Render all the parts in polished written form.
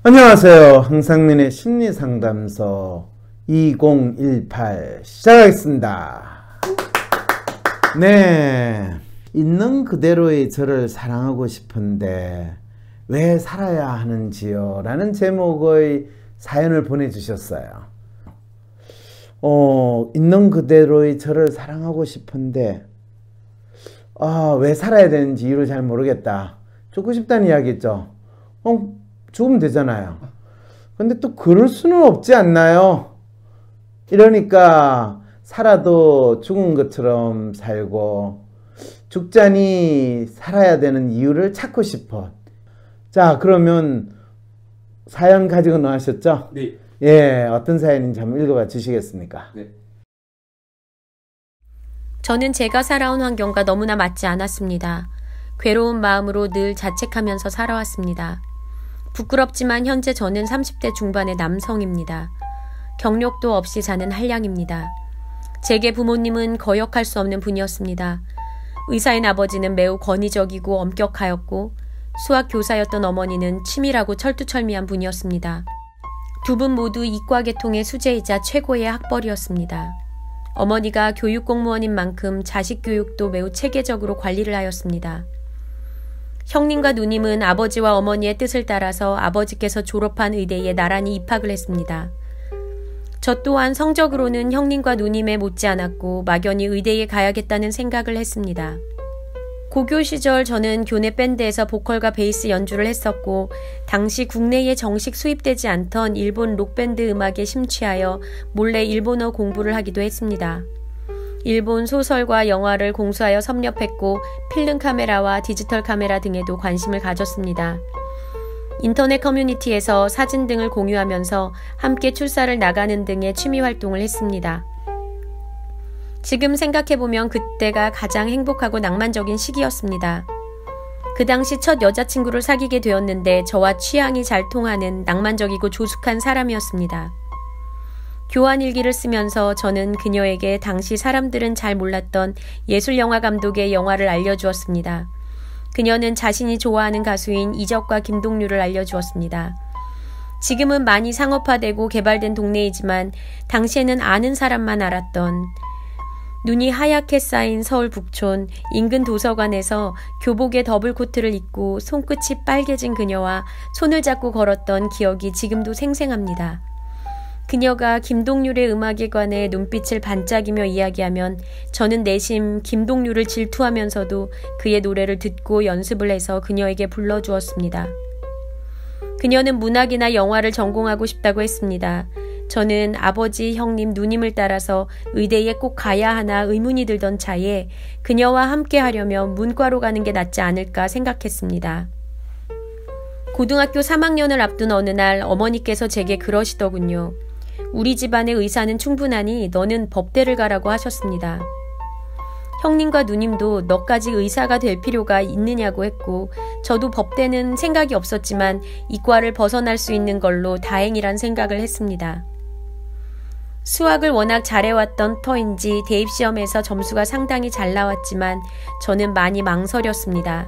안녕하세요. 황상민의 심리상담소 2018 시작하겠습니다. 네, 있는 그대로의 저를 사랑하고 싶은데 왜 살아야 하는지요? 라는 제목의 사연을 보내주셨어요. 있는 그대로의 저를 사랑하고 싶은데 왜 살아야 되는지 이유를 잘 모르겠다. 죽고 싶다는 이야기죠. 죽으면 되잖아요. 근데 또 그럴 수는 없지 않나요? 이러니까 살아도 죽은 것처럼 살고 죽자니 살아야 되는 이유를 찾고 싶어. 자, 그러면 사연 가지고 나오셨죠? 네. 예, 어떤 사연인지 한번 읽어봐 주시겠습니까? 네. 저는 제가 살아온 환경과 너무나 맞지 않았습니다. 괴로운 마음으로 늘 자책하면서 살아왔습니다. 부끄럽지만 현재 저는 30대 중반의 남성입니다. 경력도 없이 사는 한량입니다. 제게 부모님은 거역할 수 없는 분이었습니다. 의사인 아버지는 매우 권위적이고 엄격하였고 수학 교사였던 어머니는 치밀하고 철두철미한 분이었습니다. 두 분 모두 이과 계통의 수재이자 최고의 학벌이었습니다. 어머니가 교육공무원인 만큼 자식 교육도 매우 체계적으로 관리를 하였습니다. 형님과 누님은 아버지와 어머니의 뜻을 따라서 아버지께서 졸업한 의대에 나란히 입학을 했습니다. 저 또한 성적으로는 형님과 누님에 못지않았고 막연히 의대에 가야겠다는 생각을 했습니다. 고교 시절 저는 교내 밴드에서 보컬과 베이스 연주를 했었고 당시 국내에 정식 수입되지 않던 일본 록밴드 음악에 심취하여 몰래 일본어 공부를 하기도 했습니다. 일본 소설과 영화를 공수하여 섭렵했고 필름 카메라와 디지털 카메라 등에도 관심을 가졌습니다. 인터넷 커뮤니티에서 사진 등을 공유하면서 함께 출사를 나가는 등의 취미 활동을 했습니다. 지금 생각해보면 그때가 가장 행복하고 낭만적인 시기였습니다. 그 당시 첫 여자친구를 사귀게 되었는데 저와 취향이 잘 통하는 낭만적이고 조숙한 사람이었습니다. 교환일기를 쓰면서 저는 그녀에게 당시 사람들은 잘 몰랐던 예술영화 감독의 영화를 알려주었습니다. 그녀는 자신이 좋아하는 가수인 이적과 김동률을 알려주었습니다. 지금은 많이 상업화되고 개발된 동네이지만 당시에는 아는 사람만 알았던 눈이 하얗게 쌓인 서울 북촌 인근 도서관에서 교복에 더블코트를 입고 손끝이 빨개진 그녀와 손을 잡고 걸었던 기억이 지금도 생생합니다. 그녀가 김동률의 음악에 관해 눈빛을 반짝이며 이야기하면 저는 내심 김동률을 질투하면서도 그의 노래를 듣고 연습을 해서 그녀에게 불러주었습니다. 그녀는 문학이나 영화를 전공하고 싶다고 했습니다. 저는 아버지, 형님, 누님을 따라서 의대에 꼭 가야 하나 의문이 들던 차에 그녀와 함께 하려면 문과로 가는 게 낫지 않을까 생각했습니다. 고등학교 3학년을 앞둔 어느 날 어머니께서 제게 그러시더군요. 우리 집안의 의사는 충분하니 너는 법대를 가라고 하셨습니다. 형님과 누님도 너까지 의사가 될 필요가 있느냐고 했고 저도 법대는 생각이 없었지만 이과를 벗어날 수 있는 걸로 다행이란 생각을 했습니다. 수학을 워낙 잘해왔던 터인지 대입시험에서 점수가 상당히 잘 나왔지만 저는 많이 망설였습니다.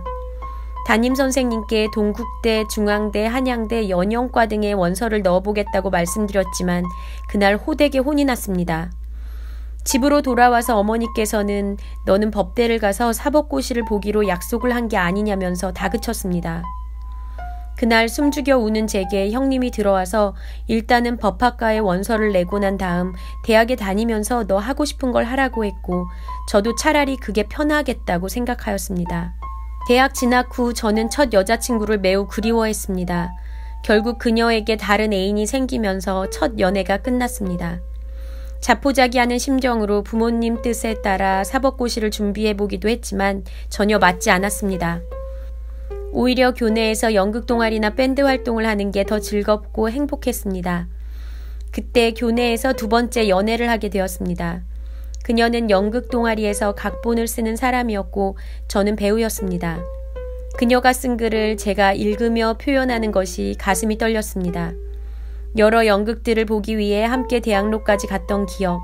담임선생님께 동국대, 중앙대, 한양대, 연영과 등의 원서를 넣어보겠다고 말씀드렸지만 그날 호되게 혼이 났습니다. 집으로 돌아와서 어머니께서는 너는 법대를 가서 사법고시를 보기로 약속을 한 게 아니냐면서 다그쳤습니다. 그날 숨죽여 우는 제게 형님이 들어와서 일단은 법학과에 원서를 내고 난 다음 대학에 다니면서 너 하고 싶은 걸 하라고 했고 저도 차라리 그게 편하겠다고 생각하였습니다. 대학 진학 후 저는 첫 여자친구를 매우 그리워했습니다. 결국 그녀에게 다른 애인이 생기면서 첫 연애가 끝났습니다. 자포자기하는 심정으로 부모님 뜻에 따라 사법고시를 준비해보기도 했지만 전혀 맞지 않았습니다. 오히려 교내에서 연극 동아리나 밴드 활동을 하는 게 더 즐겁고 행복했습니다. 그때 교내에서 두 번째 연애를 하게 되었습니다. 그녀는 연극 동아리에서 각본을 쓰는 사람이었고 저는 배우였습니다. 그녀가 쓴 글을 제가 읽으며 표현하는 것이 가슴이 떨렸습니다. 여러 연극들을 보기 위해 함께 대학로까지 갔던 기억,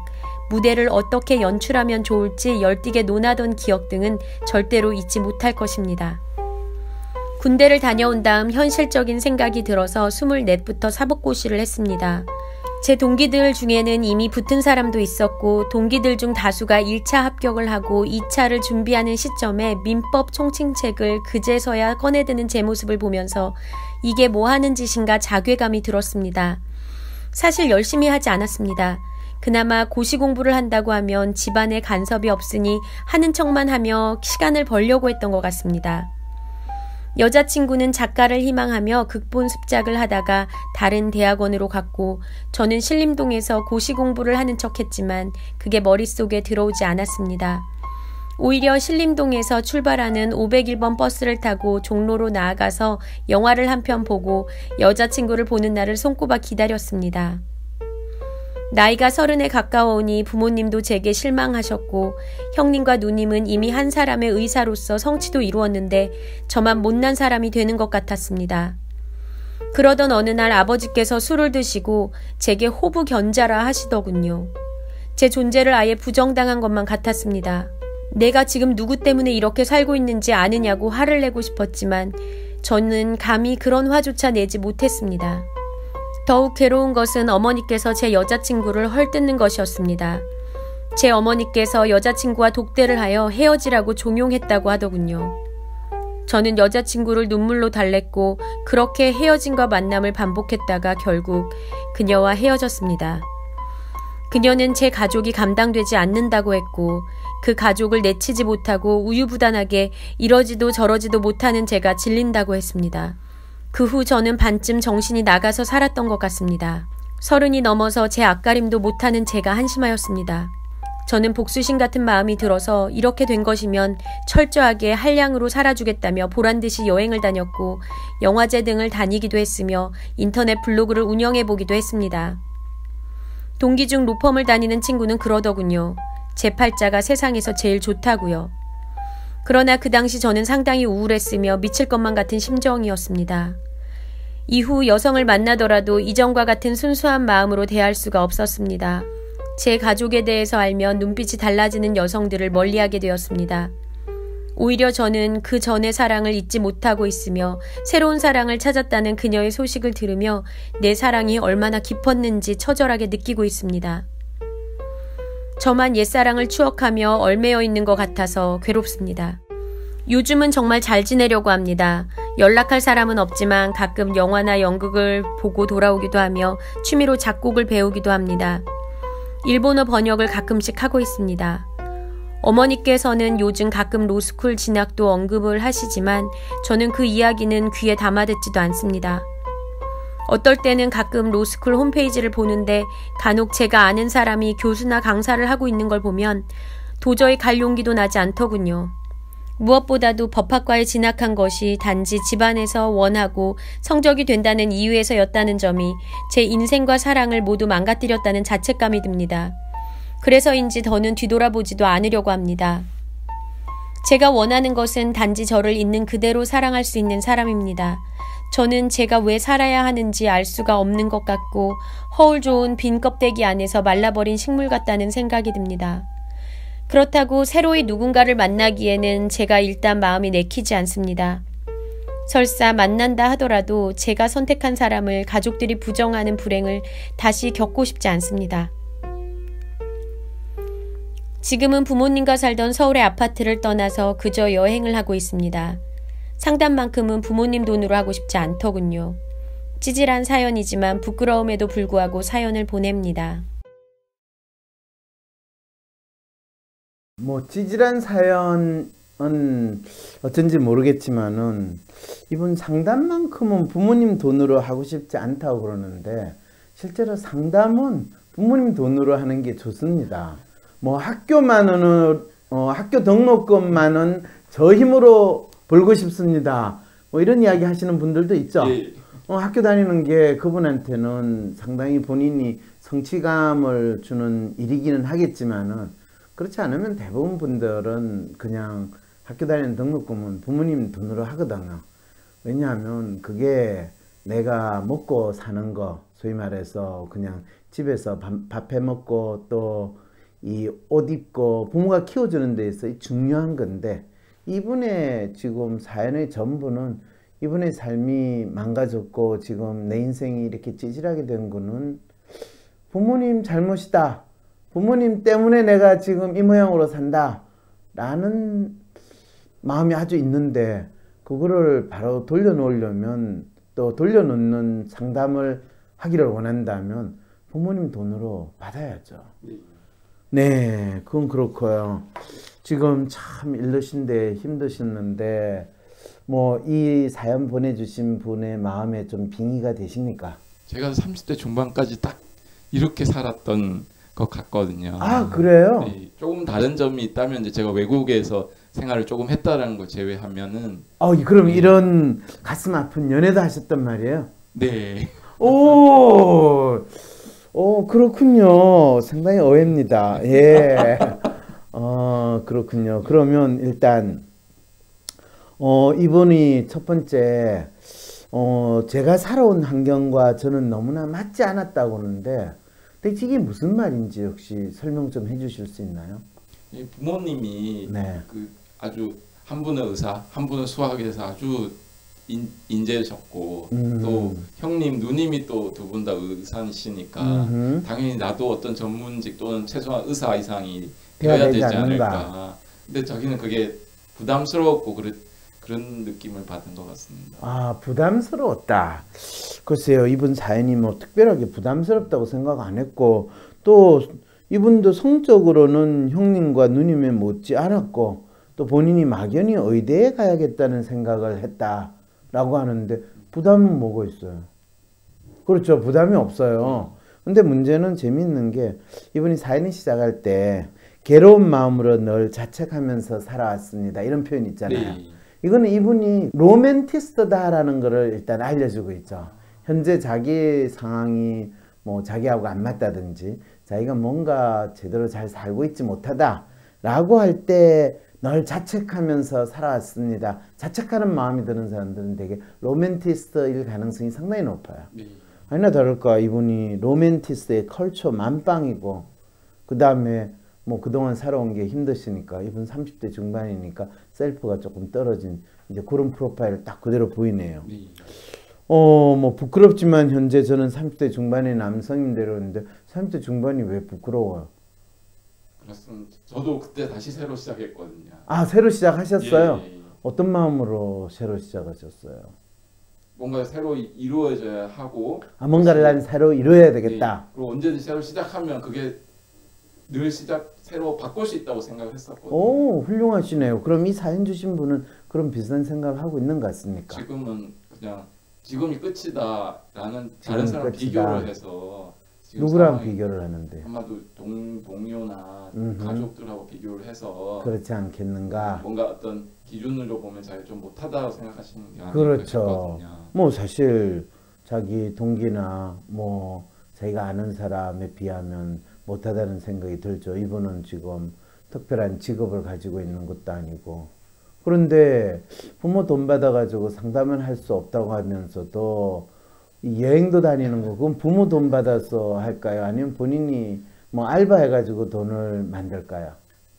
무대를 어떻게 연출하면 좋을지 열띠게 논하던 기억 등은 절대로 잊지 못할 것입니다. 군대를 다녀온 다음 현실적인 생각이 들어서 24부터 사법고시를 했습니다. 제 동기들 중에는 이미 붙은 사람도 있었고 동기들 중 다수가 1차 합격을 하고 2차를 준비하는 시점에 민법 총칙책을 그제서야 꺼내드는 제 모습을 보면서 이게 뭐 하는 짓인가 자괴감이 들었습니다. 사실 열심히 하지 않았습니다. 그나마 고시 공부를 한다고 하면 집안에 간섭이 없으니 하는 척만 하며 시간을 벌려고 했던 것 같습니다. 여자친구는 작가를 희망하며 극본 습작을 하다가 다른 대학원으로 갔고 저는 신림동에서 고시 공부를 하는 척 했지만 그게 머릿속에 들어오지 않았습니다. 오히려 신림동에서 출발하는 501번 버스를 타고 종로로 나아가서 영화를 한 편 보고 여자친구를 보는 날을 손꼽아 기다렸습니다. 나이가 30에 가까워오니 부모님도 제게 실망하셨고 형님과 누님은 이미 한 사람의 의사로서 성취도 이루었는데 저만 못난 사람이 되는 것 같았습니다. 그러던 어느 날 아버지께서 술을 드시고 제게 호부 견자라 하시더군요. 제 존재를 아예 부정당한 것만 같았습니다. 내가 지금 누구 때문에 이렇게 살고 있는지 아느냐고 화를 내고 싶었지만 저는 감히 그런 화조차 내지 못했습니다. 더욱 괴로운 것은 어머니께서 제 여자친구를 헐뜯는 것이었습니다. 제 어머니께서 여자친구와 독대를 하여 헤어지라고 종용했다고 하더군요. 저는 여자친구를 눈물로 달랬고 그렇게 헤어짐과 만남을 반복했다가 결국 그녀와 헤어졌습니다. 그녀는 제 가족이 감당되지 않는다고 했고 그 가족을 내치지 못하고 우유부단하게 이러지도 저러지도 못하는 제가 질린다고 했습니다. 그 후 저는 반쯤 정신이 나가서 살았던 것 같습니다. 30이 넘어서 제 앞가림도 못하는 제가 한심하였습니다. 저는 복수심 같은 마음이 들어서 이렇게 된 것이면 철저하게 한량으로 살아주겠다며 보란듯이 여행을 다녔고 영화제 등을 다니기도 했으며 인터넷 블로그를 운영해보기도 했습니다. 동기 중 로펌을 다니는 친구는 그러더군요. 제 팔자가 세상에서 제일 좋다고요. 그러나 그 당시 저는 상당히 우울했으며 미칠 것만 같은 심정이었습니다. 이후 여성을 만나더라도 이전과 같은 순수한 마음으로 대할 수가 없었습니다. 제 가족에 대해서 알면 눈빛이 달라지는 여성들을 멀리하게 되었습니다. 오히려 저는 그 전의 사랑을 잊지 못하고 있으며 새로운 사랑을 찾았다는 그녀의 소식을 들으며 내 사랑이 얼마나 깊었는지 처절하게 느끼고 있습니다. 저만 옛사랑을 추억하며 얼매여 있는 것 같아서 괴롭습니다. 요즘은 정말 잘 지내려고 합니다. 연락할 사람은 없지만 가끔 영화나 연극을 보고 돌아오기도 하며 취미로 작곡을 배우기도 합니다. 일본어 번역을 가끔씩 하고 있습니다. 어머니께서는 요즘 가끔 로스쿨 진학도 언급을 하시지만 저는 그 이야기는 귀에 담아듣지도 않습니다. 어떨 때는 가끔 로스쿨 홈페이지를 보는데 간혹 제가 아는 사람이 교수나 강사를 하고 있는 걸 보면 도저히 갈 용기도 나지 않더군요. 무엇보다도 법학과에 진학한 것이 단지 집안에서 원하고 성적이 된다는 이유에서였다는 점이 제 인생과 사랑을 모두 망가뜨렸다는 자책감이 듭니다. 그래서인지 더는 뒤돌아보지도 않으려고 합니다. 제가 원하는 것은 단지 저를 있는 그대로 사랑할 수 있는 사람입니다. 저는 제가 왜 살아야 하는지 알 수가 없는 것 같고 허울 좋은 빈 껍데기 안에서 말라버린 식물 같다는 생각이 듭니다. 그렇다고 새로이 누군가를 만나기에는 제가 일단 마음이 내키지 않습니다. 설사 만난다 하더라도 제가 선택한 사람을 가족들이 부정하는 불행을 다시 겪고 싶지 않습니다. 지금은 부모님과 살던 서울의 아파트를 떠나서 그저 여행을 하고 있습니다. 상담만큼은 부모님 돈으로 하고 싶지 않더군요. 찌질한 사연이지만 부끄러움에도 불구하고 사연을 보냅니다. 찌질한 사연은 어쩐지 모르겠지만은 이분 상담만큼은 부모님 돈으로 하고 싶지 않다고 그러는데 실제로 상담은 부모님 돈으로 하는 게 좋습니다. 학교만은 학교 등록금만은 저 힘으로 벌고 싶습니다. 이런 이야기 하시는 분들도 있죠. 예. 학교 다니는 게 그분한테는 상당히 본인이 성취감을 주는 일이기는 하겠지만은 그렇지 않으면 대부분 분들은 그냥 학교 다니는 등록금은 부모님 돈으로 하거든요. 왜냐하면 그게 내가 먹고 사는 거, 소위 말해서 그냥 집에서 밥 해 먹고 또 이 옷 입고 부모가 키워주는 데 있어 중요한 건데 이분의 지금 사연의 전부는 이분의 삶이 망가졌고 지금 내 인생이 이렇게 찌질하게 된 거는 부모님 잘못이다. 부모님 때문에 내가 지금 이 모양으로 산다. 라는 마음이 아주 있는데 그거를 바로 돌려놓으려면 또 돌려놓는 상담을 하기를 원한다면 부모님 돈으로 받아야죠. 네, 그건 그렇고요. 지금 참 일르신데 힘드셨는데 뭐 이 사연 보내주신 분의 마음에 좀 빙의가 되십니까? 제가 30대 중반까지 딱 이렇게 살았던 것 같거든요. 아, 그래요? 네, 조금 다른 점이 있다면 이제 제가 외국에서 생활을 조금 했다라는 걸 제외하면은 그럼 이런 가슴 아픈 연애도 하셨단 말이에요? 네. 그렇군요. 상당히 어해입니다. 예. 그렇군요. 그러면 일단 이분이 첫 번째 제가 살아온 환경과 저는 너무나 맞지 않았다고 하는데 대체 이게 무슨 말인지 혹시 설명 좀 해주실 수 있나요? 이 부모님이 네. 그 아주 한 분은 의사, 한 분은 수학에서 아주 인재셨고 또 형님, 누님이 또 두 분 다 의사이시니까 당연히 나도 어떤 전문직 또는 최소한 의사 이상이 되어야 되지 않을까. 근데 자기는 그게 부담스러웠고 그런 느낌을 받은 것 같습니다. 아, 부담스러웠다. 글쎄요, 이분 사연이 뭐 특별하게 부담스럽다고 생각 안 했고 또 이분도 성적으로는 형님과 누님에 못지 않았고 또 본인이 막연히 의대에 가야겠다는 생각을 했다라고 하는데 부담은 뭐가 있어요? 그렇죠, 부담이 없어요. 근데 문제는 재밌는 게 이분이 사연을 시작할 때 괴로운 마음으로 늘 자책하면서 살아왔습니다. 이런 표현 있잖아요. 네. 이거는 이분이 로맨티스트다라는 것을 일단 알려주고 있죠. 현재 자기 상황이 뭐 자기하고 안 맞다든지 자기가 뭔가 제대로 잘 살고 있지 못하다라고 할 때 늘 자책하면서 살아왔습니다. 자책하는 마음이 드는 사람들은 되게 로맨티스트일 가능성이 상당히 높아요. 네. 아니나 다를까 이분이 로맨티스트의 컬처 만빵이고 그 다음에 뭐 그동안 살아온 게 힘드시니까 이분 30대 중반이니까 셀프가 조금 떨어진 이제 그런 프로파일을 딱 그대로 보이네요. 네. 뭐 부끄럽지만 현재 저는 30대 중반의 남성인데 그러는데 30대 중반이 왜 부끄러워요? 그렇습니다. 저도 그때 다시 새로 시작했거든요. 아, 새로 시작하셨어요? 예. 어떤 마음으로 새로 시작하셨어요? 뭔가 새로 이루어져야 하고 뭔가를 난 새로 이루어야 되겠다. 네. 그리고 언제든지 새로 시작하면 그게 늘 새로 바꿀 수 있다고 생각을 했었거든요. 오, 훌륭하시네요. 그럼 이 사연 주신 분은 그런 비슷한 생각을 하고 있는 것 같습니까? 지금은 그냥 지금이 끝이다라는 다른 사람 끝이다. 비교를 해서 지금 누구랑 상황이 비교를 하는데? 아마도 동료나 가족들하고 비교를 해서 그렇지 않겠는가? 뭔가 어떤 기준으로 보면 자기가 좀 못하다고 생각하시는 게 아닐까 그렇죠. 싶거든요. 뭐 사실 자기 동기나 뭐 자기가 아는 사람에 비하면 못하다는 생각이 들죠. 이분은 지금 특별한 직업을 가지고 있는 것도 아니고. 그런데 부모 돈 받아가지고 상담을 할 수 없다고 하면서도 여행도 다니는 거 그건 부모 돈 받아서 할까요? 아니면 본인이 뭐 알바해가지고 돈을 만들까요?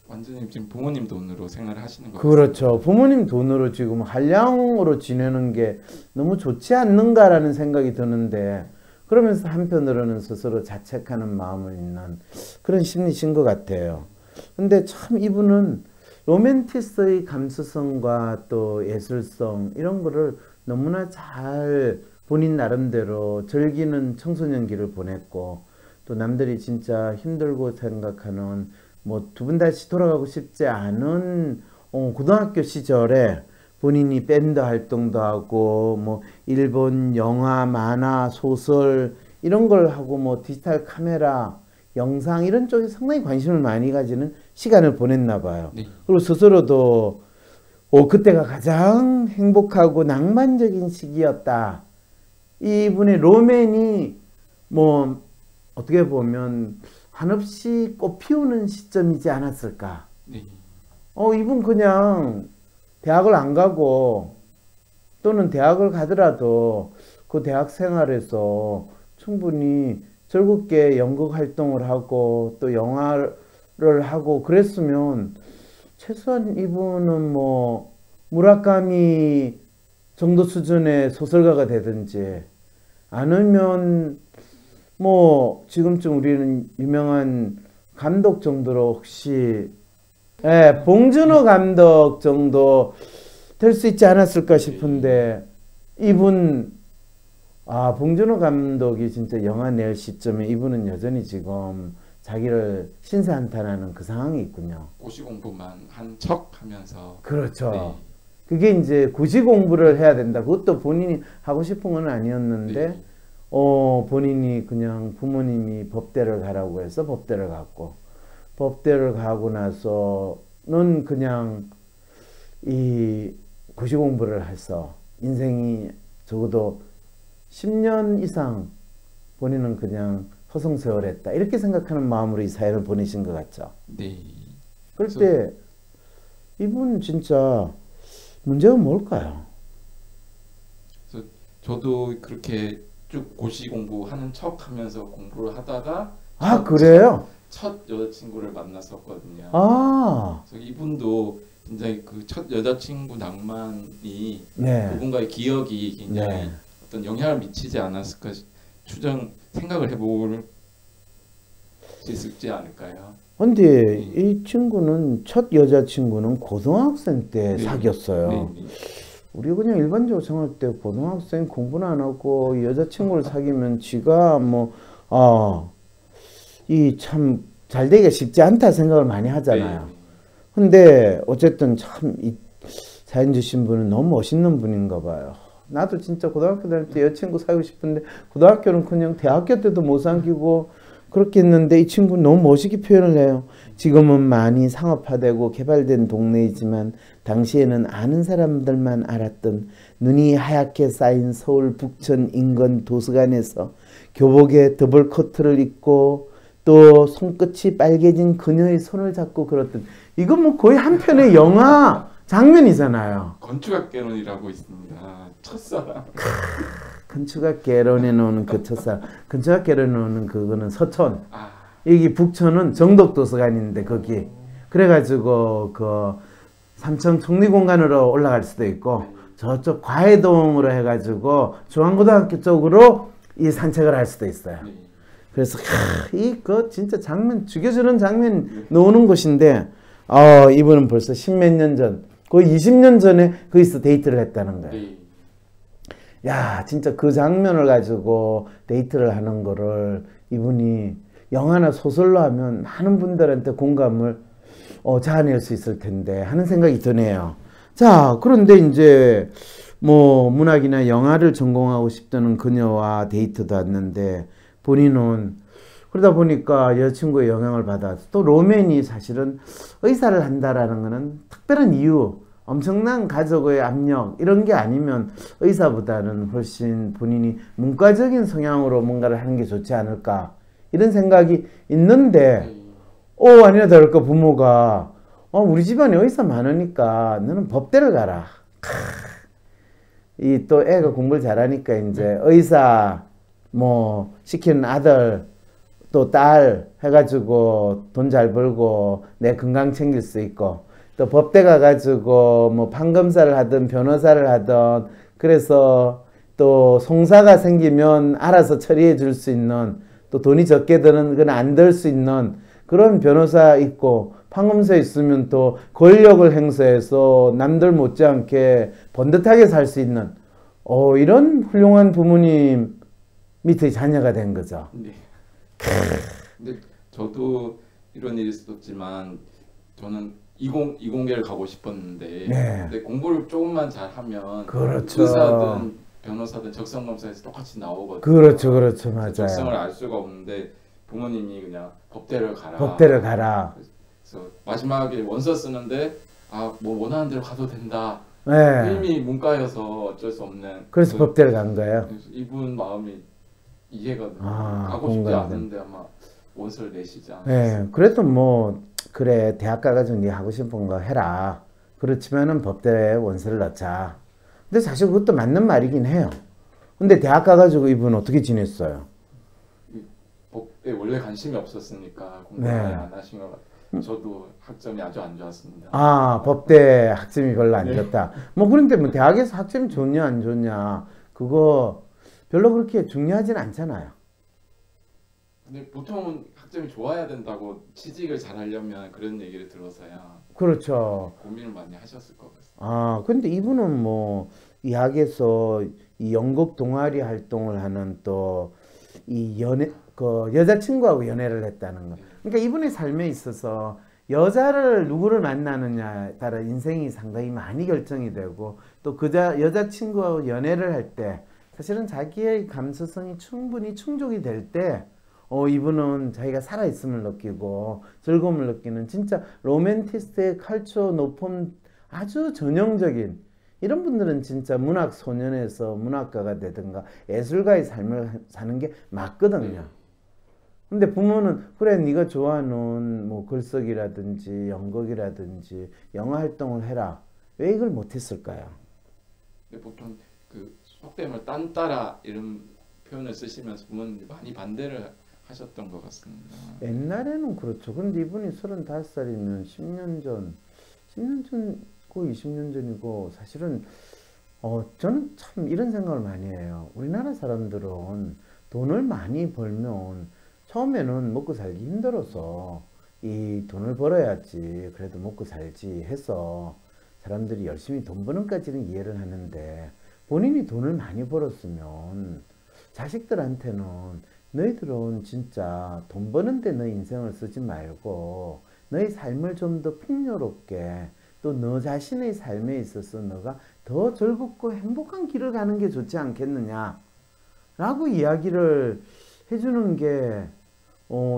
완전히 지금 부모님 돈으로 생활을 하시는 거죠. 그렇죠. 부모님 돈으로 지금 한량으로 지내는 게 너무 좋지 않는가라는 생각이 드는데 그러면서 한편으로는 스스로 자책하는 마음을 있는 그런 심리신 것 같아요. 근데 참 이분은 로맨티스트의 감수성과 또 예술성 이런 거를 너무나 잘 본인 나름대로 즐기는 청소년기를 보냈고 또 남들이 진짜 힘들고 생각하는 뭐 두 분 다시 돌아가고 싶지 않은 고등학교 시절에 본인이 밴드 활동도 하고 뭐 일본 영화, 만화, 소설 이런 걸 하고 뭐 디지털 카메라, 영상 이런 쪽에 상당히 관심을 많이 가지는 시간을 보냈나 봐요. 네. 그리고 스스로도 그때가 가장 행복하고 낭만적인 시기였다. 이분의 로맨이 뭐 어떻게 보면 한없이 꽃 피우는 시점이지 않았을까. 네. 이분 그냥 대학을 안 가고 또는 대학을 가더라도 그 대학 생활에서 충분히 즐겁게 연극 활동을 하고 또 영화를 하고 그랬으면 최소한 이분은 뭐 무라카미 정도 수준의 소설가가 되든지 아니면 뭐 지금쯤 우리는 유명한 감독 정도로 혹시 봉준호 감독 정도 될 수 있지 않았을까 싶은데 이분 봉준호 감독이 진짜 영화 낼 시점에 이분은 여전히 지금 자기를 신세한탄하는 그 상황이 있군요. 고시 공부만 한 척 하면서. 그렇죠. 네. 그게 이제 고시 공부를 해야 된다. 그것도 본인이 하고 싶은 건 아니었는데 네. 본인이 그냥 부모님이 법대를 가라고 해서 법대를 갔고 법대를 가고 나서는 그냥 이 고시 공부를 해서 인생이 적어도 10년 이상 본인은 그냥 허송세월했다 이렇게 생각하는 마음으로 이 사연을 보내신 것 같죠. 네. 그럴 때 이분 진짜 문제가 뭘까요? 그래서 저도 그렇게 쭉 고시 공부하는 척 하면서 공부를 하다가 그래요? 첫 여자친구를 만났었거든요. 그래서 이분도 굉장히 그 첫 여자친구 낭만이 네. 그분과의 기억이 굉장히 네. 어떤 영향을 미치지 않았을까 생각을 해볼 수 있을지 않을까요? 근데 이 친구는 첫 여자친구는 고등학생 때 네. 사귀었어요. 네. 우리 그냥 일반적으로 생각할 때 고등학생 공부는 안 하고 여자친구를 사귀면 지가 이 참 잘 되기가 쉽지 않다 생각을 많이 하잖아요. 네. 근데 어쨌든 참 이 사연 주신 분은 너무 멋있는 분인가 봐요. 나도 진짜 고등학교 다닐 때 여자친구 사귀고 싶은데 고등학교는 그냥 대학교 때도 못 사귀고 그렇게 했는데 이 친구는 너무 멋있게 표현을 해요. 지금은 많이 상업화되고 개발된 동네이지만 당시에는 아는 사람들만 알았던 눈이 하얗게 쌓인 서울 북천 인근 도서관에서 교복에 더블 코트를 입고 또 손끝이 빨개진 그녀의 손을 잡고 걸었던 이건 뭐 거의 한 편의 영화 장면이잖아요. 건축학개론이라고 있습니다. 첫사랑. 건축학개론에 나오는 그 첫사랑. 건축학개론에 나오는 그거는 서촌. 여기 북촌은 정독도서관인데 거기. 그래가지고 그 삼청 총리공간으로 올라갈 수도 있고 저쪽 과해동으로 해가지고 중앙고등학교 쪽으로 이 산책을 할 수도 있어요. 그래서 그 진짜 장면 죽여주는 장면 나오는 곳인데 이분은 벌써 십몇 년 전, 거의 20년 전에 거기서 데이트를 했다는 거예요. 야, 진짜 그 장면을 가지고 데이트를 하는 거를 이분이 영화나 소설로 하면 많은 분들한테 공감을 자아낼 수 있을 텐데 하는 생각이 드네요. 자, 그런데 이제 뭐 문학이나 영화를 전공하고 싶다는 그녀와 데이트도 왔는데 본인은 그러다 보니까 여자친구의 영향을 받아 또 로맨이 사실은 의사를 한다라는 거는 특별한 이유, 엄청난 가족의 압력 이런 게 아니면 의사보다는 훨씬 본인이 문과적인 성향으로 뭔가를 하는 게 좋지 않을까 이런 생각이 있는데 아니나 다를까 부모가 우리 집안에 의사 많으니까 너는 법대를 가라. 이 또 애가 공부를 잘하니까 이제 의사 뭐 시키는 아들 또 딸 해가지고 돈 잘 벌고 내 건강 챙길 수 있고 또 법대 가가지고 뭐 판검사를 하든 변호사를 하든 그래서 또 송사가 생기면 알아서 처리해 줄 수 있는 또 돈이 적게 드는 건 안 들 수 있는 그런 변호사 있고 판검사 있으면 또 권력을 행사해서 남들 못지않게 번듯하게 살 수 있는 이런 훌륭한 부모님 밑에 자녀가 된 거죠. 네. 근데 저도 이런 일이 있었지만 저는 이공계를 가고 싶었는데 근데 공부를 조금만 잘하면 그렇죠. 의사든 변호사든 적성검사에서 똑같이 나오거든요. 그렇죠, 맞아요. 적성을 알 수가 없는데 부모님이 그냥 법대를 가라. 법대를 가라. 그래서 마지막에 원서 쓰는데 뭐 원하는 대로 가도 된다. 네. 이미 문과여서 어쩔 수 없는. 그래서 법대를 간 거예요. 그래서 이분 마음이 이해가 가고 공감돼. 싶지 않은데 아마 원서를 내시지 않았어요. 네, 그래도 뭐 그래 대학 가가지고 네 하고 싶은 거 해라. 그렇지만은 법대에 원서를 넣자. 근데 사실 그것도 맞는 말이긴 해요. 근데 대학 가가지고 이분 어떻게 지냈어요? 법에 원래 관심이 없었으니까 공부를 안 하신 것 같아요. 저도 학점이 아주 안 좋았습니다. 아, 법대 학점이 별로 안 좋다. 뭐 그런데 뭐 대학에서 학점이 좋냐 안 좋냐 그거 별로 그렇게 중요하진 않잖아요. 근데 보통은 학점이 좋아야 된다고 취직을 잘 하려면 그런 얘기를 들어서야 그렇죠. 고민을 많이 하셨을 것 같습니다. 아, 근데 이분은 뭐 이 학에서 이 연극 동아리 활동을 하는 또 이 그 여자친구하고 연애를 했다는 거. 그러니까 이분의 삶에 있어서 여자를 누구를 만나느냐에 따라 인생이 상당히 많이 결정이 되고 또 그 여자친구하고 연애를 할 때 사실은 자기의 감수성이 충분히 충족이 될 때 이분은 자기가 살아있음을 느끼고 즐거움을 느끼는 진짜 로맨티스트의 컬처 높은 아주 전형적인 이런 분들은 진짜 문학 소년에서 문학가가 되든가 예술가의 삶을 사는 게 맞거든요. 근데 부모는 그래 네가 좋아하는 뭐 글쓰기라든지 연극이라든지 영화 활동을 해라. 왜 이걸 못했을까요? 근데 보통 그 속됨을 딴따라 이런 표현을 쓰시면서 부모님이 많이 반대를 하셨던 것 같습니다. 옛날에는 그렇죠. 근데 이분이 35살이면 10년 전고 20년 전이고 사실은 저는 참 이런 생각을 많이 해요. 우리나라 사람들은 돈을 많이 벌면 처음에는 먹고 살기 힘들어서 이 돈을 벌어야지 그래도 먹고 살지 해서 사람들이 열심히 돈 버는까지는 이해를 하는데 본인이 돈을 많이 벌었으면 자식들한테는 너희들은 진짜 돈 버는데 너 인생을 쓰지 말고 너희 삶을 좀 더 풍요롭게 또 너 자신의 삶에 있어서 너가 더 즐겁고 행복한 길을 가는 게 좋지 않겠느냐 라고 이야기를 해주는 게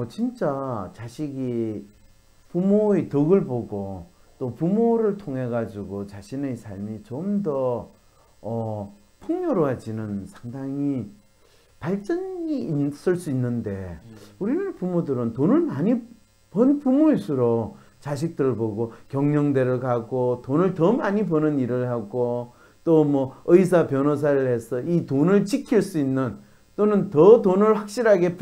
진짜 자식이 부모의 덕을 보고 또 부모를 통해 가지고 자신의 삶이 좀 더 풍요로워지는 상당히 발전이 있을 수 있는데 우리나라 부모들은 돈을 많이 번 부모일수록 자식들을 보고 경영대를 가고 돈을 더 많이 버는 일을 하고 또 뭐 의사 변호사를 해서 이 돈을 지킬 수 있는 또는 더 돈을 확실하게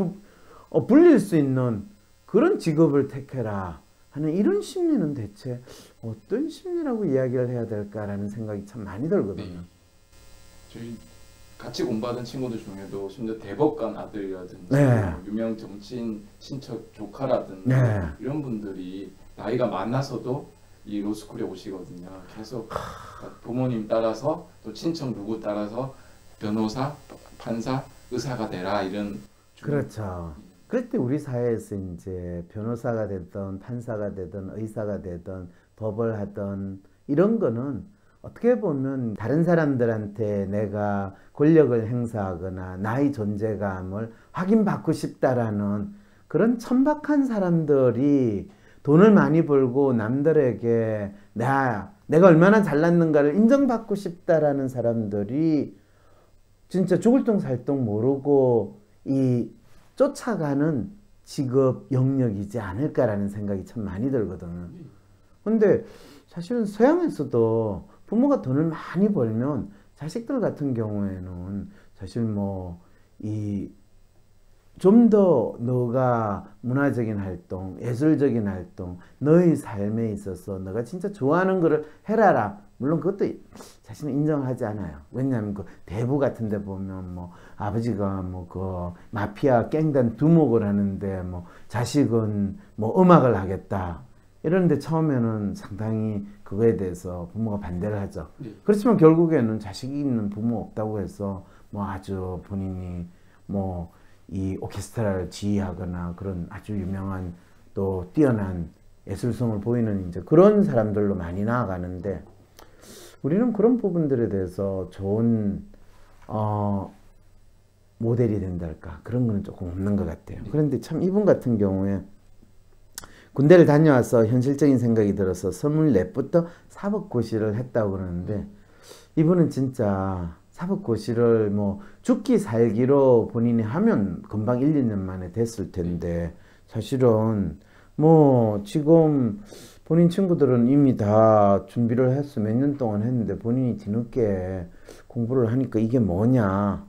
불릴 수 있는 그런 직업을 택해라 하는 이런 심리는 대체 어떤 심리라고 이야기를 해야 될까라는 생각이 참 많이 들거든요. 저희 같이 공부하던 친구들 중에도 심지어 대법관 아들이라든지 네. 유명 정치인 친척 조카라든지 네. 이런 분들이 나이가 많아서도 이 로스쿨에 오시거든요. 계속 부모님 따라서 또 친척 누구 따라서 변호사, 판사, 의사가 되라 이런 그렇죠. 그럴 때 우리 사회에서 이제 변호사가 되든 판사가 되든 의사가 되든 법을 하든 이런 거는 어떻게 보면 다른 사람들한테 내가 권력을 행사하거나 나의 존재감을 확인받고 싶다라는 그런 천박한 사람들이 돈을 많이 벌고 남들에게 내가 얼마나 잘났는가를 인정받고 싶다라는 사람들이 진짜 죽을 똥 살 똥 모르고 이 쫓아가는 직업 영역이지 않을까라는 생각이 참 많이 들거든요. 근데 사실은 서양에서도 부모가 돈을 많이 벌면 자식들 같은 경우에는 사실 뭐 좀 더 너가 문화적인 활동, 예술적인 활동, 너의 삶에 있어서 너가 진짜 좋아하는 거를 해라라. 물론 그것도 자신은 인정하지 않아요. 왜냐하면 그 대부 같은 데 보면 뭐 아버지가 뭐 그 마피아 갱단 두목을 하는데 뭐 자식은 뭐 음악을 하겠다. 이러는데 처음에는 상당히 그거에 대해서 부모가 반대를 하죠. 그렇지만 결국에는 자식이 있는 부모 없다고 해서 뭐 아주 본인이 뭐 이 오케스트라를 지휘하거나 그런 아주 유명한 또 뛰어난 예술성을 보이는 이제 그런 사람들로 많이 나아가는데 우리는 그런 부분들에 대해서 좋은 모델이 된달까 그런 거는 조금 없는 것 같아요. 그런데 참 이분 같은 경우에 군대를 다녀와서 현실적인 생각이 들어서 24부터 사법고시를 했다고 그러는데 이분은 진짜 사법고시를 뭐 죽기 살기로 본인이 하면 금방 1, 2년 만에 됐을 텐데 사실은 뭐 지금 본인 친구들은 이미 다 준비를 해서 몇 년 동안 했는데 본인이 뒤늦게 공부를 하니까 이게 뭐냐.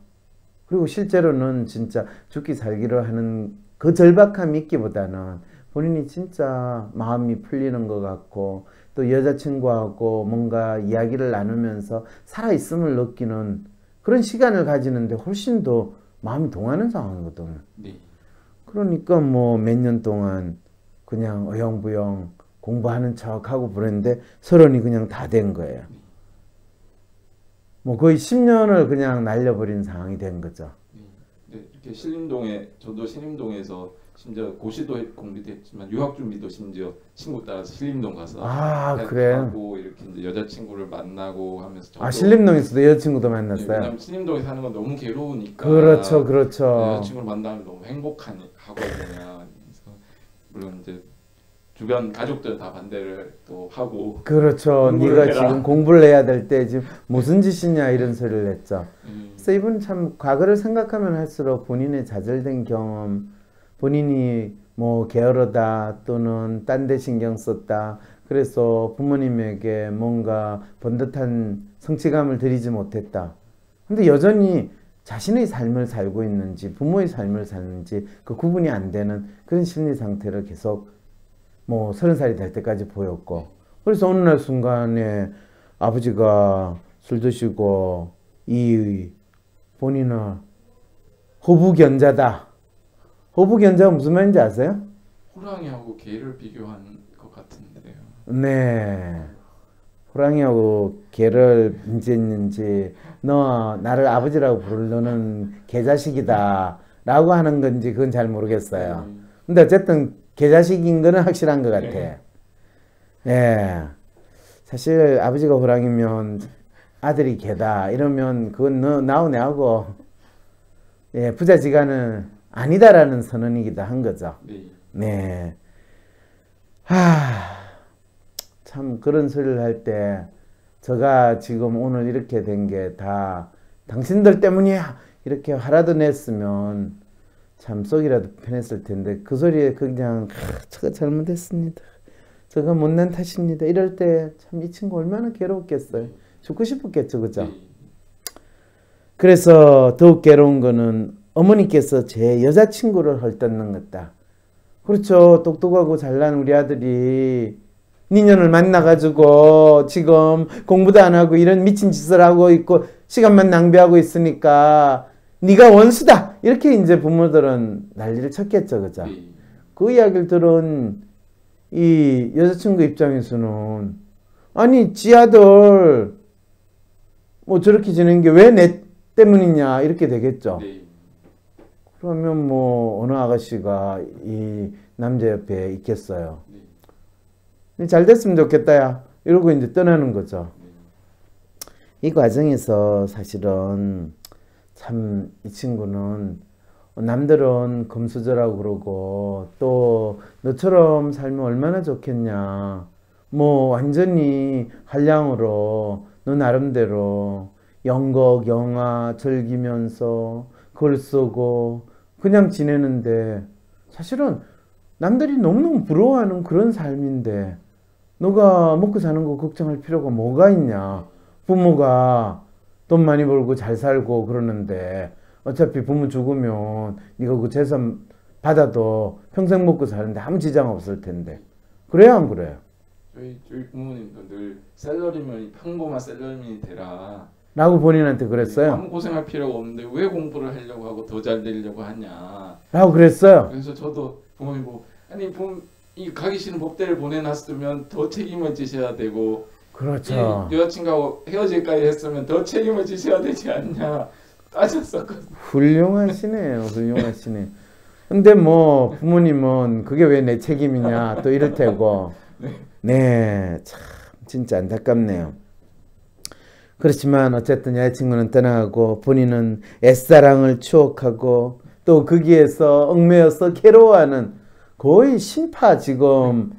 그리고 실제로는 진짜 죽기 살기로 하는 그 절박함이 있기보다는 본인이 진짜 마음이 풀리는 것 같고 또 여자친구하고 뭔가 이야기를 나누면서 살아있음을 느끼는 그런 시간을 가지는데 훨씬 더 마음이 동하는 상황이거든요. 네. 그러니까 뭐 몇 년 동안 그냥 어영부영 공부하는 척하고 그랬는데 서른이 그냥 다 된 거예요. 뭐 거의 10년을 그냥 날려버린 상황이 된 거죠. 네, 이렇게 신림동에 저도 신림동에서 심지어 고시도 공부도 했지만 유학 준비도 심지어 친구 따라서 신림동 가서 그래. 하고 이렇게 이제 여자친구를 만나고 하면서 저도 신림동에서도 여자친구도 네, 만났어요. 왜냐면 신림동에 사는 건 너무 괴로우니까 그렇죠. 여자친구를 만나면 너무 행복하거든요. 그래서 물론 이제 주변 가족들 다 반대를 또 하고 그렇죠. 네가 지금 공부를 해야 될 때 지금 무슨 짓이냐 이런 소리를 했죠. 그래서 이분 참 과거를 생각하면 할수록 본인의 좌절된 경험, 본인이 뭐 게으르다 또는 딴 데 신경 썼다. 그래서 부모님에게 뭔가 번듯한 성취감을 드리지 못했다. 근데 여전히 자신의 삶을 살고 있는지 부모의 삶을 사는지 그 구분이 안 되는 그런 심리 상태를 계속 뭐 30살이 될 때까지 보였고, 그래서 어느 날 순간에 아버지가 술 드시고 이 본인은 호부견자다. 호부견자가 무슨 말인지 아세요? 호랑이하고 개를 비교한 것 같은데요. 네. 호랑이하고 개를 빈지했는지 너 나를 아버지라고 부르는 개자식이다 라고 하는 건지 그건 잘 모르겠어요. 근데 어쨌든 개자식인 거는 확실한 것 같아. 예. 사실 아버지가 호랑이면 아들이 개다 이러면 그건 나하고 내하고 예, 부자지간은 아니다라는 선언이기도 한 거죠. 네. 참 그런 소리를 할 때 제가 지금 오늘 이렇게 된 게 다 당신들 때문이야 이렇게 화라도 냈으면 참 속이라도 편했을 텐데 그 소리에 그냥 제가 잘못했습니다. 제가 못난 탓입니다. 이럴 때 참 이 친구 얼마나 괴로웠겠어요. 죽고 싶었겠죠. 그죠? 그래서 더욱 괴로운 거는 어머니께서 제 여자친구를 헐뜯는 것다. 그렇죠. 똑똑하고 잘난 우리 아들이 니년을 만나가지고 지금 공부도 안 하고 이런 미친 짓을 하고 있고 시간만 낭비하고 있으니까 네가 원수다 이렇게 이제 부모들은 난리를 쳤겠죠. 그죠? 그 이야기를 들은 이 여자친구 입장에서는 아니 지 아들 뭐 저렇게 지내는 게 왜 내 때문이냐 이렇게 되겠죠. 그러면 뭐 어느 아가씨가 이 남자 옆에 있겠어요. 잘 됐으면 좋겠다 야 이러고 이제 떠나는 거죠. 이 과정에서 사실은 참 이 친구는 남들은 금수저라고 그러고 또 너처럼 살면 얼마나 좋겠냐 뭐 완전히 한량으로 너 나름대로 연극 영화 즐기면서 글 쓰고 그냥 지내는데 사실은 남들이 너무너무 부러워하는 그런 삶인데 너가 먹고 사는 거 걱정할 필요가 뭐가 있냐. 부모가 돈 많이 벌고 잘 살고 그러는데 어차피 부모 죽으면 네가 그 재산 받아도 평생 먹고 사는데 아무 지장 없을 텐데 그래요 안 그래요? 저희 부모님도 늘 셀러리맨이 평범한 셀러리맨이 되라 라고 본인한테 그랬어요? 아무 고생할 필요가 없는데 왜 공부를 하려고 하고 더 잘 되려고 하냐 라고 그랬어요? 그래서 저도 부모님 보고 아니 이 가기 싫은 법대를 보내놨으면 더 책임을 지셔야 되고 그렇죠. 이 여자친구하고 헤어질까지 했으면 더 책임을 지셔야 되지 않냐 따졌었거든요. 훌륭하시네요. 훌륭하시네. 근데 뭐 부모님은 그게 왜 내 책임이냐 또 이럴 테고 네, 참 진짜 안타깝네요. 그렇지만 어쨌든 여자친구는 떠나가고 본인은 옛사랑을 추억하고 또 거기에서 얽매여서 괴로워하는 거의 신파 지금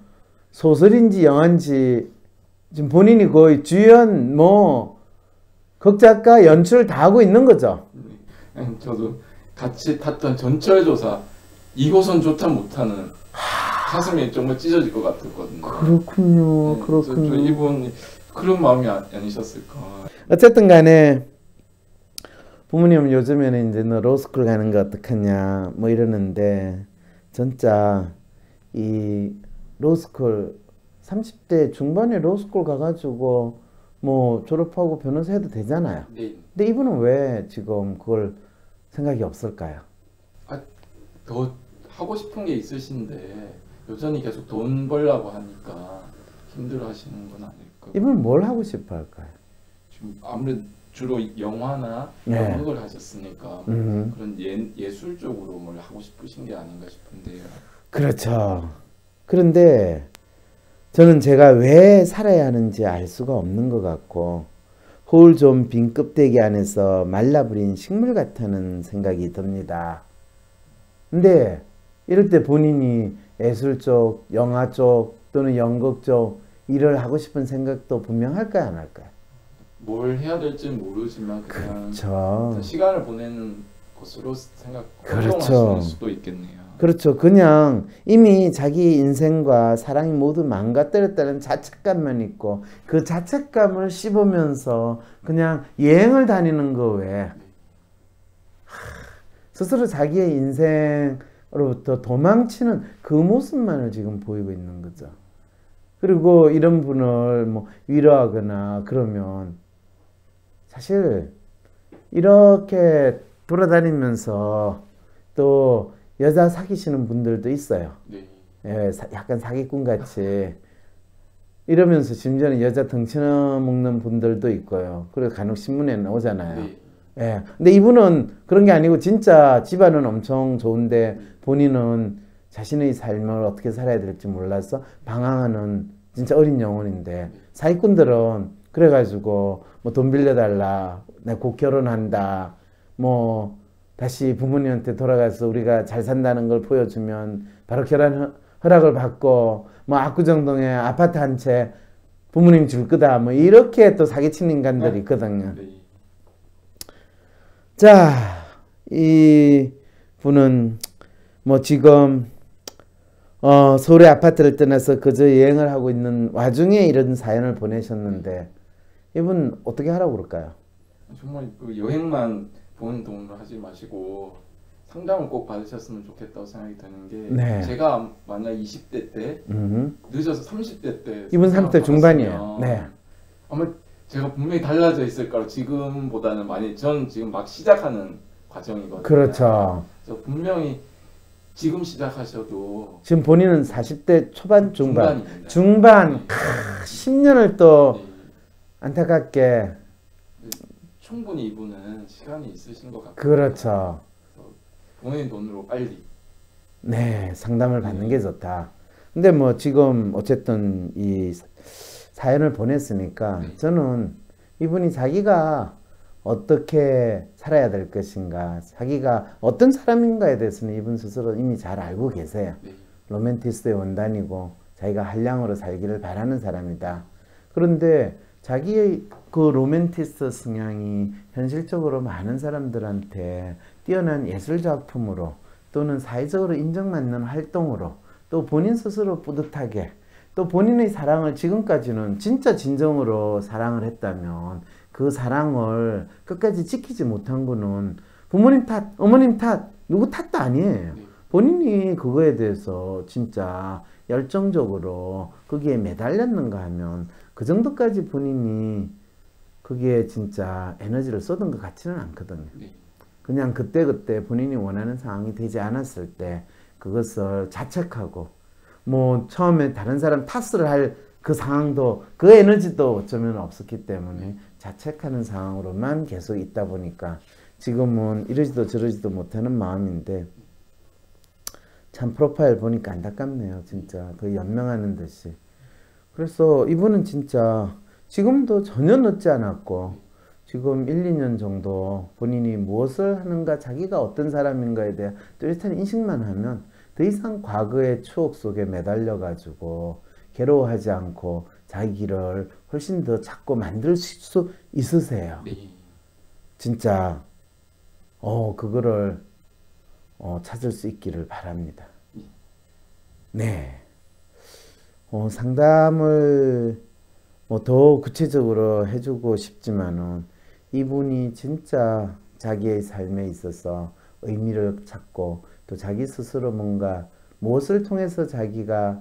소설인지 영화인지 지금 본인이 거의 주연 뭐 극작가 연출 다 하고 있는 거죠. 저도 같이 탔던 전철 조사 2호선 조차 못하는 가슴이 정말 찢어질 것 같았거든요. 그렇군요. 네, 그렇군요. 이분 그런 마음이 아니셨을까. 어쨌든 간에 부모님은 요즘에는 이제 너 로스쿨 가는 거 어떡하냐 뭐 이러는데 진짜 이 로스쿨 30대 중반에 로스쿨 가가지고 뭐 졸업하고 변호사 해도 되잖아요. 네. 근데 이분은 왜 지금 그걸 생각이 없을까요? 더 하고 싶은 게 있으신데 여전히 계속 돈 벌려고 하니까 힘들어 하시는 건 아닐까. 이분은 뭘 하고 싶어 할까요? 지금 아무래도 주로 영화나 네. 연극을 하셨으니까 그런 예술 쪽으로 뭘 하고 싶으신 게 아닌가 싶은데요. 그렇죠. 그런데 저는 제가 왜 살아야 하는지 알 수가 없는 것 같고 허울 좀 빈 껍데기 안에서 말라버린 식물 같다는 생각이 듭니다. 근데 이럴 때 본인이 예술 쪽, 영화 쪽 또는 연극 쪽 일을 하고 싶은 생각도 분명 할까요, 안 할까요? 뭘 해야 될지는 모르지만 그냥 그렇죠. 시간을 보내는 것으로 생각 그렇죠. 활동하시는 수도 있겠네요. 그렇죠. 그냥 이미 자기 인생과 사랑이 모두 망가뜨렸다는 자책감만 있고 그 자책감을 씹으면서 그냥 여행을 다니는 거 외에 스스로 자기의 인생으로부터 도망치는 그 모습만을 지금 보이고 있는 거죠. 그리고 이런 분을 뭐 위로하거나 그러면 사실 이렇게 돌아다니면서 또 여자 사귀시는 분들도 있어요. 네. 예, 약간 사기꾼 같이 이러면서 심지어는 여자 덩치 먹는 분들도 있고요. 그리고 간혹 신문에 나오잖아요. 네. 예. 근데 이분은 그런 게 아니고 진짜 집안은 엄청 좋은데 본인은 자신의 삶을 어떻게 살아야 될지 몰라서 방황하는 진짜 어린 영혼인데 사기꾼들은 그래가지고 뭐 돈 빌려달라, 내가 곧 결혼한다, 뭐 다시 부모님한테 돌아가서 우리가 잘 산다는 걸 보여주면 바로 결혼 허락을 받고 뭐 압구정동에 아파트 한 채 부모님 줄 거다 뭐 이렇게 또 사기치는 인간들이 있거든요. 네. 자, 이 분은 뭐 지금 서울의 아파트를 떠나서 그저 여행을 하고 있는 와중에 이런 사연을 보내셨는데 이분 어떻게 하라고 그럴까요? 정말 그 여행만 보는 돈으로 하지 마시고 상담을 꼭 받으셨으면 좋겠다고 생각이 드는 게 네. 제가 만약 20대 때 늦어서 30대 때 이분 30대 중반이에요. 받았으면 네. 아마 제가 분명히 달라져 있을 거라고 지금보다는 많이 전 지금 막 시작하는 과정이거든요. 그렇죠. 그래서 분명히 지금 시작하셔도 지금 본인은 40대 초반 중반. 중반입니다. 중반. 10년을 또 네. 안타깝게. 충분히 이분은 시간이 있으신 것 같고 그렇죠. 본인 돈으로 빨리 네, 상담을 받는 게 좋다. 근데 뭐 지금 어쨌든 이 사연을 보냈으니까 네. 저는 이분이 자기가 어떻게 살아야 될 것인가, 자기가 어떤 사람인가에 대해서는 이분 스스로 이미 잘 알고 계세요. 네. 로맨티스트의 원단이고 자기가 한량으로 살기를 바라는 사람이다. 그런데 자기의 그 로맨티스트 성향이 현실적으로 많은 사람들한테 뛰어난 예술 작품으로 또는 사회적으로 인정받는 활동으로 또 본인 스스로 뿌듯하게 또 본인의 사랑을 지금까지는 진짜 진정으로 사랑을 했다면 그 사랑을 끝까지 지키지 못한 거는 부모님 탓, 어머님 탓, 누구 탓도 아니에요. 본인이 그거에 대해서 진짜 열정적으로 거기에 매달렸는가 하면 그 정도까지 본인이 거기에 진짜 에너지를 쏟은 것 같지는 않거든요. 그냥 그때그때 본인이 원하는 상황이 되지 않았을 때 그것을 자책하고 뭐 처음에 다른 사람 탓을 할 그 상황도 그 에너지도 어쩌면 없었기 때문에 자책하는 상황으로만 계속 있다 보니까 지금은 이러지도 저러지도 못하는 마음인데 참 프로파일 보니까 안타깝네요. 진짜 그 연명하는 듯이. 그래서 이분은 진짜 지금도 전혀 늦지 않았고 지금 1, 2년 정도 본인이 무엇을 하는가 자기가 어떤 사람인가에 대한 뚜렷한 인식만 하면 더 이상 과거의 추억 속에 매달려 가지고 괴로워하지 않고 자기 길을 훨씬 더 찾고 만들 수 있으세요. 네. 진짜 그거를 찾을 수 있기를 바랍니다. 네. 상담을 뭐 더 구체적으로 해주고 싶지만은 이분이 진짜 자기의 삶에 있어서 의미를 찾고 또 자기 스스로 뭔가 무엇을 통해서 자기가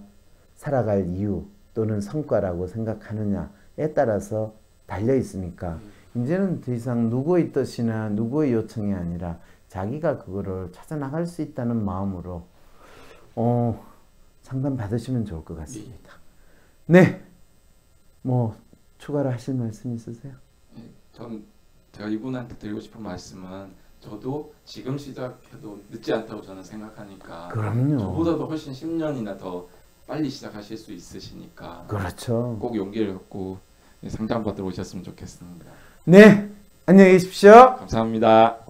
살아갈 이유 또는 성과라고 생각하느냐에 따라서 달려 있으니까 이제는 더 이상 누구의 뜻이나 누구의 요청이 아니라 자기가 그거를 찾아 나갈 수 있다는 마음으로 상담 받으시면 좋을 것 같습니다. 네, 뭐 추가로 하실 말씀 있으세요? 제가 이분한테 드리고 싶은 말씀은 저도 지금 시작해도 늦지 않다고 저는 생각하니까 그럼요. 저보다도 훨씬 10년이나 더 빨리 시작하실 수 있으시니까 그렇죠. 꼭 용기를 갖고 상담받으러 오셨으면 좋겠습니다. 네, 안녕히 계십시오. 감사합니다.